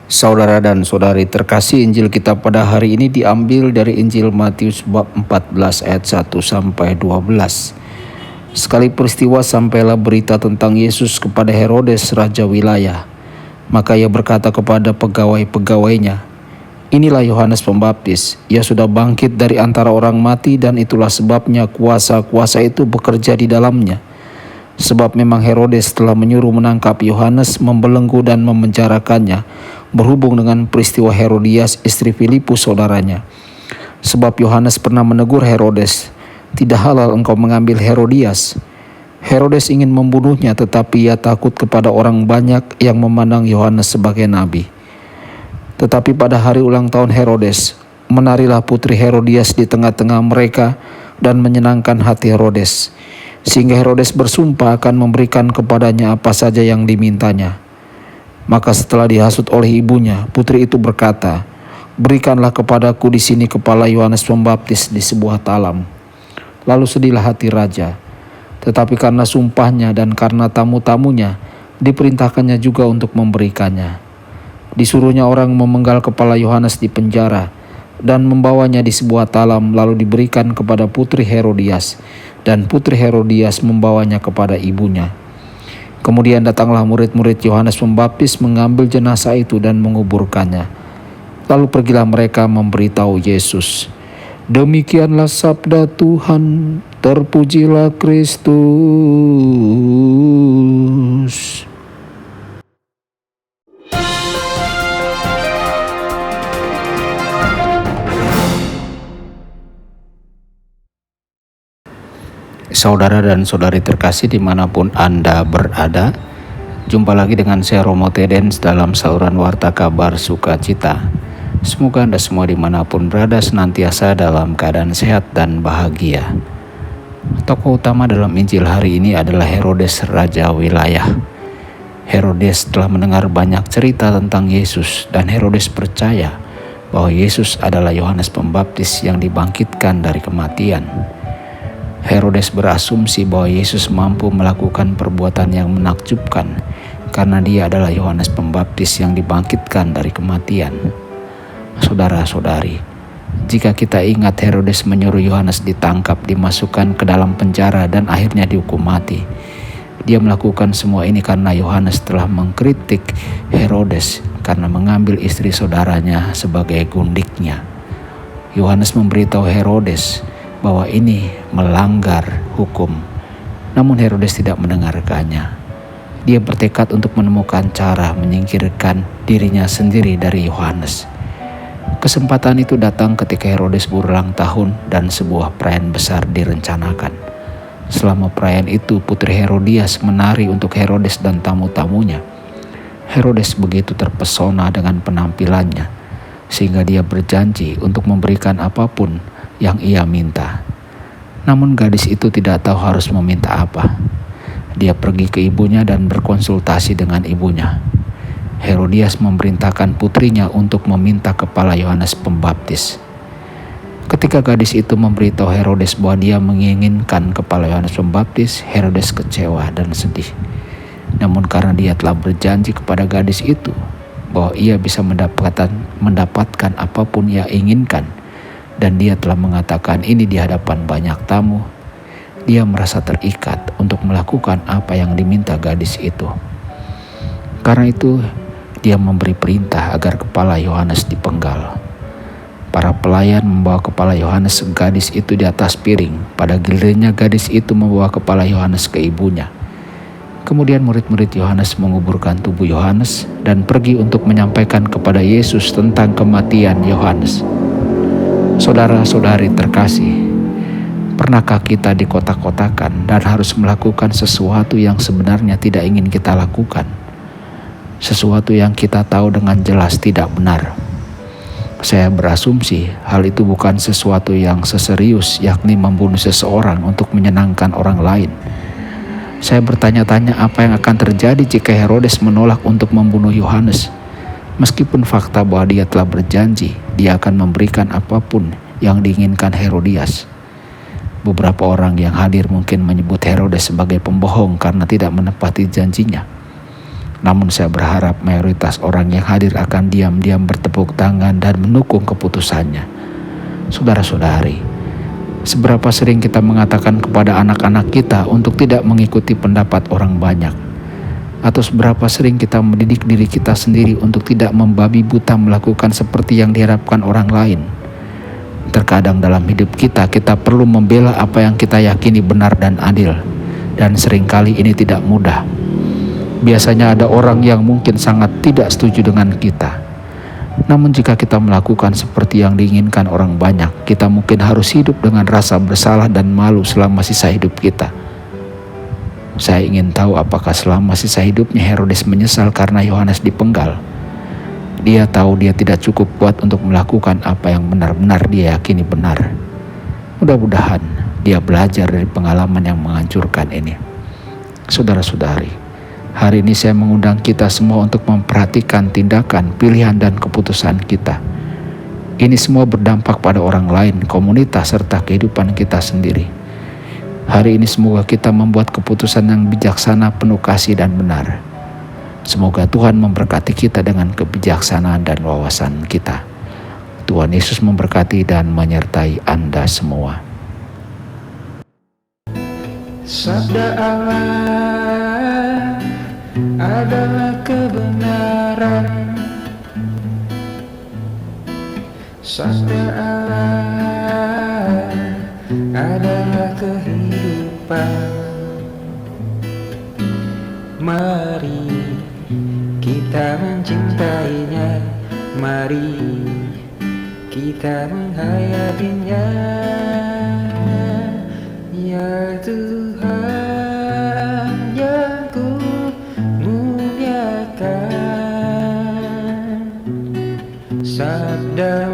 Saudara dan saudari terkasih, Injil kita pada hari ini diambil dari Injil Matius bab 14 ayat 1 sampai 12. Sekali peristiwa sampailah berita tentang Yesus kepada Herodes raja wilayah. Maka ia berkata kepada pegawai-pegawainya, "Inilah Yohanes Pembaptis, ia sudah bangkit dari antara orang mati dan itulah sebabnya kuasa-kuasa itu bekerja di dalamnya. Sebab memang Herodes telah menyuruh menangkap Yohanes, membelenggu dan memenjarakannya, berhubung dengan peristiwa Herodias istri Filipus saudaranya. Sebab Yohanes pernah menegur Herodes, 'Tidak halal engkau mengambil Herodias.' Herodes ingin membunuhnya, tetapi ia takut kepada orang banyak yang memandang Yohanes sebagai nabi. Tetapi pada hari ulang tahun Herodes, menarilah putri Herodias di tengah-tengah mereka dan menyenangkan hati Herodes, sehingga Herodes bersumpah akan memberikan kepadanya apa saja yang dimintanya. Maka setelah dihasut oleh ibunya, putri itu berkata, 'Berikanlah kepadaku di sini kepala Yohanes Pembaptis di sebuah talam.' Lalu sedihlah hati raja. Tetapi karena sumpahnya dan karena tamu-tamunya, diperintahkannya juga untuk memberikannya. Disuruhnya orang memenggal kepala Yohanes di penjara dan membawanya di sebuah talam, lalu diberikan kepada putri Herodias, dan putri Herodias membawanya kepada ibunya. Kemudian datanglah murid-murid Yohanes Pembaptis mengambil jenazah itu dan menguburkannya. Lalu pergilah mereka memberitahu Yesus. Demikianlah sabda Tuhan, terpujilah Kristus. Saudara dan saudari terkasih dimanapun Anda berada, jumpa lagi dengan saya Romo Tedens dalam saluran Warta Kabar Sukacita. Semoga Anda semua dimanapun berada senantiasa dalam keadaan sehat dan bahagia. Tokoh utama dalam Injil hari ini adalah Herodes raja wilayah. Herodes telah mendengar banyak cerita tentang Yesus dan Herodes percaya bahwa Yesus adalah Yohanes Pembaptis yang dibangkitkan dari kematian. Herodes berasumsi bahwa Yesus mampu melakukan perbuatan yang menakjubkan karena dia adalah Yohanes Pembaptis yang dibangkitkan dari kematian. Saudara-saudari, jika kita ingat Herodes menyuruh Yohanes ditangkap, dimasukkan ke dalam penjara dan akhirnya dihukum mati. Dia melakukan semua ini karena Yohanes telah mengkritik Herodes karena mengambil istri saudaranya sebagai gundiknya. Yohanes memberitahu Herodes bahwa ini melanggar hukum. Namun Herodes tidak mendengarkannya. Dia bertekad untuk menemukan cara menyingkirkan dirinya sendiri dari Yohanes. Kesempatan itu datang ketika Herodes berulang tahun dan sebuah perayaan besar direncanakan. Selama perayaan itu, putri Herodias menari untuk Herodes dan tamu-tamunya. Herodes begitu terpesona dengan penampilannya, sehingga dia berjanji untuk memberikan apapun yang ia minta. Namun gadis itu tidak tahu harus meminta apa. Dia pergi ke ibunya dan berkonsultasi dengan ibunya. Herodias memerintahkan putrinya untuk meminta kepala Yohanes Pembaptis. Ketika gadis itu memberitahu Herodes bahwa dia menginginkan kepala Yohanes Pembaptis, Herodes kecewa dan sedih. Namun karena dia telah berjanji kepada gadis itu bahwa ia bisa mendapatkan apapun ia inginkan, dan dia telah mengatakan ini di hadapan banyak tamu, dia merasa terikat untuk melakukan apa yang diminta gadis itu. Karena itu, dia memberi perintah agar kepala Yohanes dipenggal. Para pelayan membawa kepala Yohanes gadis itu di atas piring. Pada gilirannya gadis itu membawa kepala Yohanes ke ibunya. Kemudian murid-murid Yohanes menguburkan tubuh Yohanes dan pergi untuk menyampaikan kepada Yesus tentang kematian Yohanes. Saudara-saudari terkasih, pernahkah kita dikotak-kotakan dan harus melakukan sesuatu yang sebenarnya tidak ingin kita lakukan? Sesuatu yang kita tahu dengan jelas tidak benar. Saya berasumsi hal itu bukan sesuatu yang seserius, yakni membunuh seseorang untuk menyenangkan orang lain. Saya bertanya-tanya apa yang akan terjadi jika Herodes menolak untuk membunuh Yohanes. Meskipun fakta bahwa dia telah berjanji, dia akan memberikan apapun yang diinginkan Herodias. Beberapa orang yang hadir mungkin menyebut Herodes sebagai pembohong karena tidak menepati janjinya. Namun saya berharap mayoritas orang yang hadir akan diam-diam bertepuk tangan dan mendukung keputusannya. Saudara-saudari, seberapa sering kita mengatakan kepada anak-anak kita untuk tidak mengikuti pendapat orang banyak? Atau seberapa sering kita mendidik diri kita sendiri untuk tidak membabi buta melakukan seperti yang diharapkan orang lain? Terkadang dalam hidup kita perlu membela apa yang kita yakini benar dan adil. Dan seringkali ini tidak mudah. Biasanya ada orang yang mungkin sangat tidak setuju dengan kita. Namun jika kita melakukan seperti yang diinginkan orang banyak, kita mungkin harus hidup dengan rasa bersalah dan malu selama sisa hidup kita. Saya ingin tahu apakah selama sisa hidupnya Herodes menyesal karena Yohanes dipenggal. Dia tahu dia tidak cukup kuat untuk melakukan apa yang benar-benar dia yakini benar. Mudah-mudahan dia belajar dari pengalaman yang menghancurkan ini. Saudara-saudari, hari ini saya mengundang kita semua untuk memperhatikan tindakan, pilihan, dan keputusan kita. Ini semua berdampak pada orang lain, komunitas, serta kehidupan kita sendiri. Hari ini semoga kita membuat keputusan yang bijaksana, penuh kasih, dan benar. Semoga Tuhan memberkati kita dengan kebijaksanaan dan wawasan kita. Tuhan Yesus memberkati dan menyertai Anda semua. Sabda Allah adalah kebenaran. Sabda Allah adalah kehidupan. Mari kita mencintainya, mari kita menghayatinya. Ya Tuhan yang ku muliakan, sabda